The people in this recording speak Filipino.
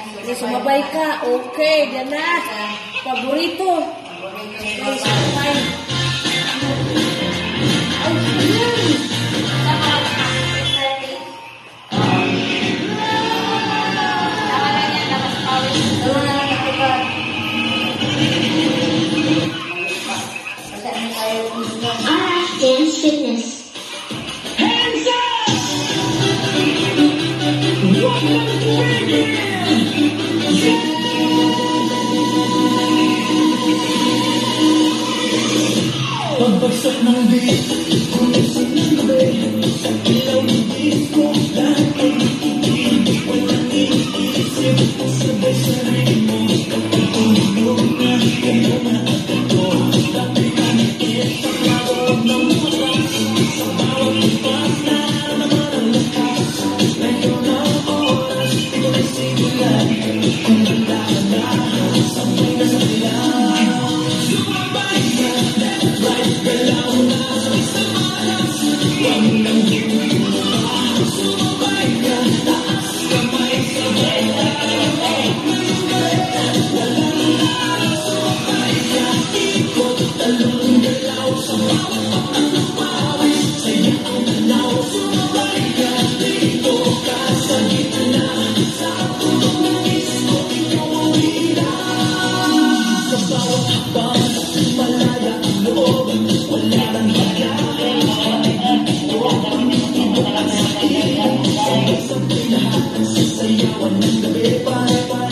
Sumabay ka. Okay, yan na. Paborito. Okay, sumabay. Ay, yan. Dance Fitness. Hands up! Welcome to pagbagsak ng beat, kumisan ng gabi, ilaw ng disco, lahat ay itigil, walang iisip, sabay sa ritmo, tulog na, kayo na ako, dati ka nakit, pagkawag ng oras, sa bawat ipas na naman ang lakas, ngayon ang oras, tuloy sigulan, kung handa na, sabay na sa sila, sumabay ka, left, right, galaw na, sama na, huwag nang hindi mo pa, sumabay ka, taas kamay, sabay na, ngayong galit, wala na, sumabay ka, ikot, talong, galaw, sa bawat ang pawis, saya ang galaw, sumabay ka, dito ka sa gitna, sa tulong ng disco, ikaw ang bida, sa bawat hakbang, malaya ang loob, wala nang bagay, ito ang ibig ang sakit, sabay-sabay lahat ang sasayawan ng gabi, pare-pare.